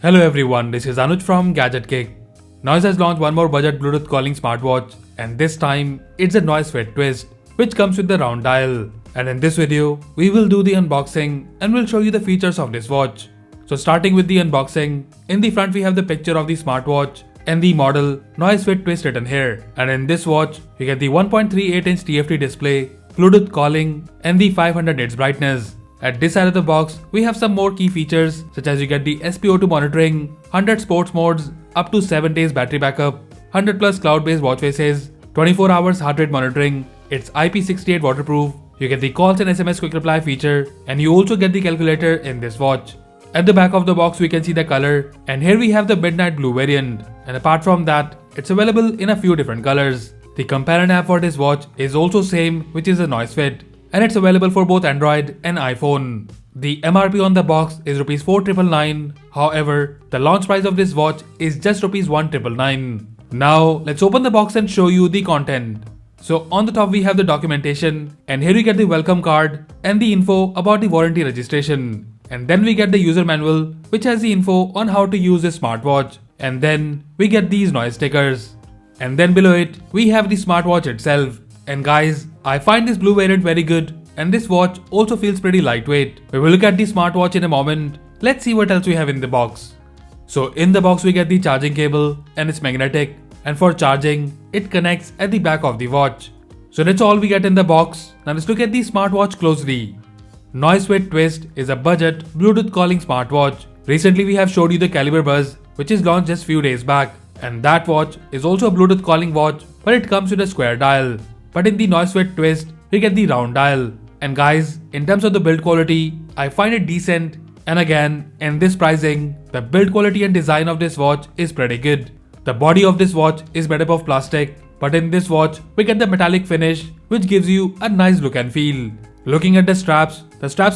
Hello everyone, this is Anuj from Gadgetgig. Noise has launched one more budget Bluetooth calling smartwatch, and this time it's a Noisefit Twist, which comes with the round dial. And in this video, we will do the unboxing and we'll show you the features of this watch. So starting with the unboxing, in the front we have the picture of the smartwatch and the model Noisefit Twist written here. And in this watch, you get the 1.38-inch TFT display, Bluetooth calling, and the 500 nits brightness. At this side of the box, we have some more key features such as you get the SpO2 monitoring, 100 sports modes, up to 7 days battery backup, 100 plus cloud-based watch faces, 24 hours heart rate monitoring, it's IP68 waterproof, you get the calls and SMS quick reply feature, and you also get the calculator in this watch. At the back of the box we can see the color, and here we have the midnight blue variant, and apart from that, it's available in a few different colors. The companion app for this watch is also same, which is a NoiseFit, and it's available for both Android and iPhone. The MRP on the box is Rs 4,999. However, the launch price of this watch is just Rs 1,999. Now, let's open the box and show you the content. So on the top we have the documentation, and here we get the welcome card and the info about the warranty registration. And then we get the user manual, which has the info on how to use this smartwatch. And then we get these noise stickers. And then below it, we have the smartwatch itself. And guys, I find this blue variant very good, and this watch also feels pretty lightweight. We will look at the smartwatch in a moment. Let's see what else we have in the box. So in the box we get the charging cable, and it's magnetic, and for charging, it connects at the back of the watch. So that's all we get in the box. Now let's look at the smartwatch closely. Noisefit Twist is a budget Bluetooth calling smartwatch. Recently we have showed you the Caliber Buzz, which is launched just few days back, and that watch is also a Bluetooth calling watch, but it comes with a square dial. But in the Noisefit Twist, we get the round dial. And guys, in terms of the build quality, I find it decent. And again, in this pricing, the build quality and design of this watch is pretty good. The body of this watch is made up of plastic, but in this watch, we get the metallic finish, which gives you a nice look and feel. Looking at the straps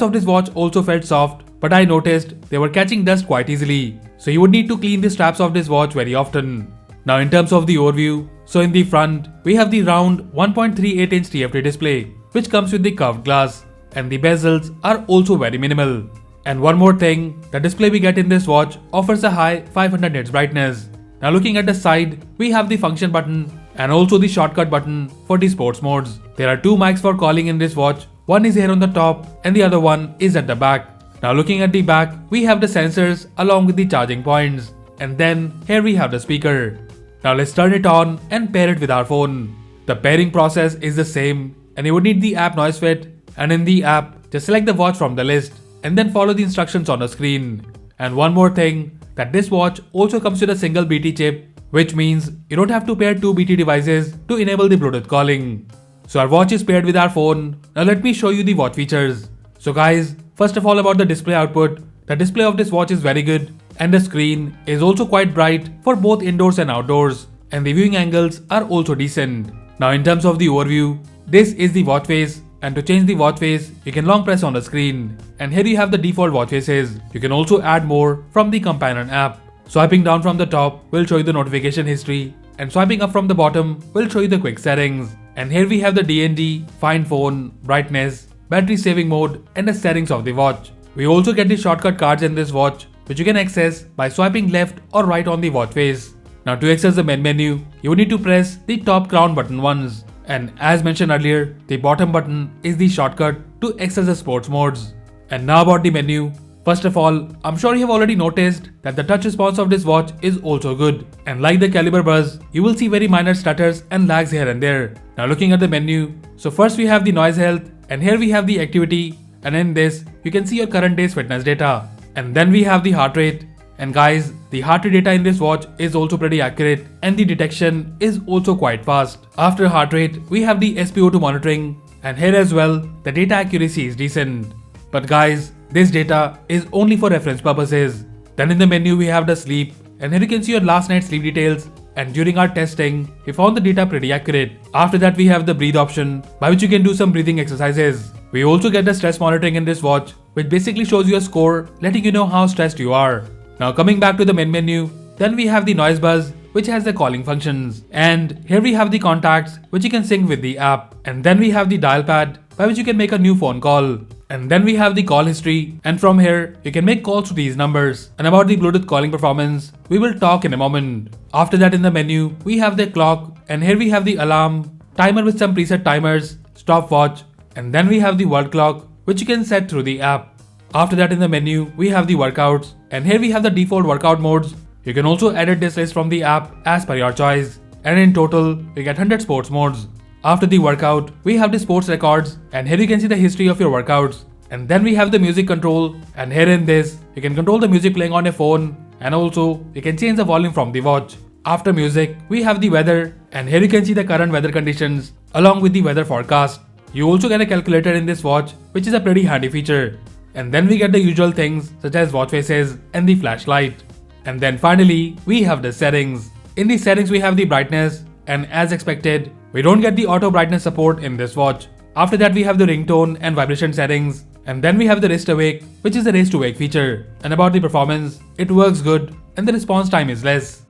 of this watch also felt soft, but I noticed they were catching dust quite easily. So you would need to clean the straps of this watch very often. Now in terms of the overview, so in the front, we have the round 1.38-inch TFT display, which comes with the curved glass, and the bezels are also very minimal. And one more thing, the display we get in this watch offers a high 500 nits brightness. Now looking at the side, we have the function button and also the shortcut button for the sports modes. There are two mics for calling in this watch, one is here on the top and the other one is at the back. Now looking at the back, we have the sensors along with the charging points, and then here we have the speaker. Now let's turn it on and pair it with our phone. The pairing process is the same, and you would need the app NoiseFit, and in the app, just select the watch from the list and then follow the instructions on the screen. And one more thing, that this watch also comes with a single BT chip, which means you don't have to pair two BT devices to enable the Bluetooth calling. So our watch is paired with our phone. Now let me show you the watch features. So guys, first of all about the display output, the display of this watch is very good, and the screen is also quite bright for both indoors and outdoors, and the viewing angles are also decent. Now in terms of the overview, this is the watch face, and to change the watch face, you can long press on the screen, and here you have the default watch faces. You can also add more from the companion app. Swiping down from the top will show you the notification history, and swiping up from the bottom will show you the quick settings. And here we have the DND, find phone, brightness, battery saving mode, and the settings of the watch. We also get the shortcut cards in this watch, which you can access by swiping left or right on the watch face. Now to access the main menu, you will need to press the top crown button once. And as mentioned earlier, the bottom button is the shortcut to access the sports modes. And now about the menu. First of all, I'm sure you have already noticed that the touch response of this watch is also good. And like the Caliber Buzz, you will see very minor stutters and lags here and there. Now looking at the menu, so first we have the noise health, and here we have the activity, and in this, you can see your current day's fitness data. And then we have the heart rate. And guys, the heart rate data in this watch is also pretty accurate, and the detection is also quite fast. After heart rate, we have the SpO2 monitoring, and here as well, the data accuracy is decent. But guys, this data is only for reference purposes. Then in the menu we have the sleep, and here you can see your last night's sleep details, and during our testing, we found the data pretty accurate. After that we have the breathe option, by which you can do some breathing exercises. We also get the stress monitoring in this watch, which basically shows you a score, letting you know how stressed you are. Now coming back to the main menu, then we have the noise buzz, which has the calling functions. And here we have the contacts, which you can sync with the app. And then we have the dial pad, by which you can make a new phone call. And then we have the call history, and from here you can make calls to these numbers. And about the Bluetooth calling performance, we will talk in a moment. After that, in the menu we have the clock, and here we have the alarm, timer with some preset timers, stopwatch, and then we have the word clock, which you can set through the app. After that, in the menu we have the workouts, and here we have the default workout modes. You can also edit this list from the app as per your choice, and in total we get 100 sports modes. After the workout, we have the sports records, and here you can see the history of your workouts. And then we have the music control, and here in this, you can control the music playing on your phone, and also you can change the volume from the watch. After music, we have the weather, and here you can see the current weather conditions along with the weather forecast. You also get a calculator in this watch, which is a pretty handy feature. And then we get the usual things such as watch faces and the flashlight. And then finally, we have the settings. In the settings, we have the brightness, and as expected, we don't get the auto brightness support in this watch. After that, we have the ringtone and vibration settings, and then we have the wrist awake, which is the wrist to wake feature. And about the performance, it works good and the response time is less.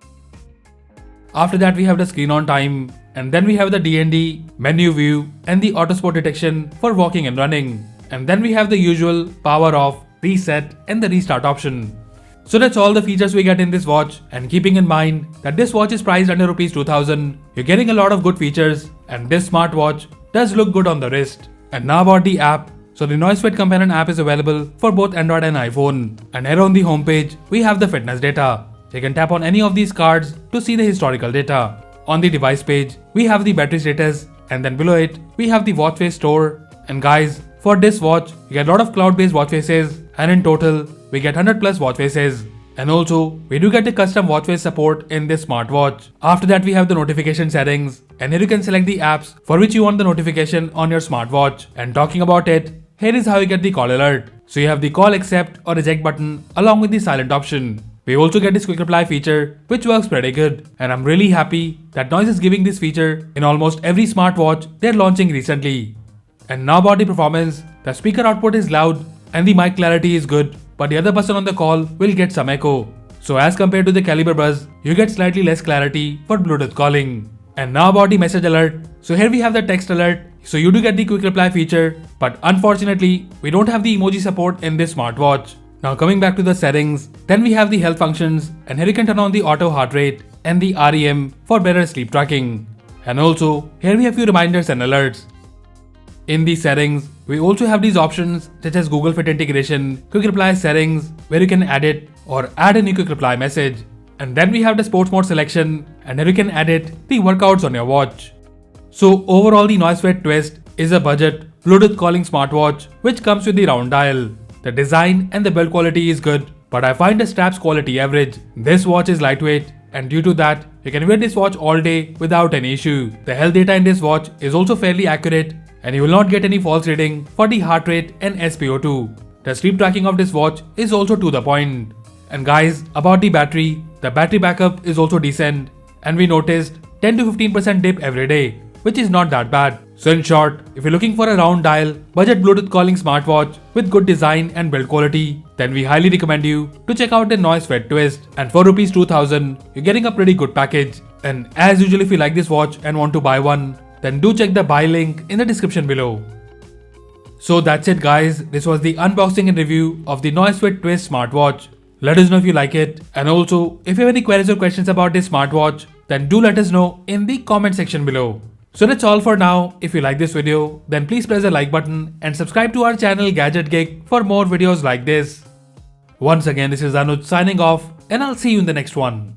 After that, we have the screen on time, and then we have the D&D, menu view, and the auto sport detection for walking and running. And then we have the usual power off, reset, and the restart option. So that's all the features we get in this watch, and keeping in mind that this watch is priced under Rs 2000, you're getting a lot of good features, and this smartwatch does look good on the wrist. And now about the app. So the NoiseFit Companion app is available for both Android and iPhone. And here on the homepage, we have the fitness data. You can tap on any of these cards to see the historical data. On the device page, we have the battery status, and then below it, we have the watch face store. And guys, for this watch, you get a lot of cloud-based watch faces, and in total, we get 100 plus watch faces. And also, we do get the custom watch face support in this smartwatch. After that, we have the notification settings, and here you can select the apps for which you want the notification on your smartwatch. And talking about it, here is how you get the call alert. So you have the call accept or reject button along with the silent option. We also get this quick reply feature, which works pretty good, and I'm really happy that Noise is giving this feature in almost every smartwatch they're launching recently. And now about the performance, the speaker output is loud and the mic clarity is good, but the other person on the call will get some echo. So as compared to the Caliber Buzz, you get slightly less clarity for Bluetooth calling. And now about the message alert. So here we have the text alert, so you do get the quick reply feature, but unfortunately, we don't have the emoji support in this smartwatch. Now coming back to the settings, then we have the health functions, and here you can turn on the auto heart rate and the REM for better sleep tracking. And also, here we have few reminders and alerts. In the settings, we also have these options such as Google Fit integration, quick reply settings, where you can edit or add a new quick reply message. And then we have the sports mode selection, and here you can edit the workouts on your watch. So overall, the NoiseFit Twist is a budget Bluetooth calling smartwatch which comes with the round dial. The design and the build quality is good, but I find the straps quality average. This watch is lightweight, and due to that, you can wear this watch all day without any issue. The health data in this watch is also fairly accurate, and you will not get any false reading for the heart rate and SpO2. The sleep tracking of this watch is also to the point. And guys, about the battery backup is also decent, and we noticed 10 to 15% dip every day, which is not that bad. So in short, if you're looking for a round dial, budget Bluetooth calling smartwatch with good design and build quality, then we highly recommend you to check out the NoiseFit Twist. And for Rs 2000, you're getting a pretty good package. And as usual, if you like this watch and want to buy one, then do check the buy link in the description below. So that's it guys, this was the unboxing and review of the NoiseFit Twist smartwatch. Let us know if you like it, and also if you have any queries or questions about this smartwatch, then do let us know in the comment section below. So that's all for now. If you like this video, then please press the like button and subscribe to our channel Gadgetgig for more videos like this. Once again, this is Anuj signing off, and I'll see you in the next one.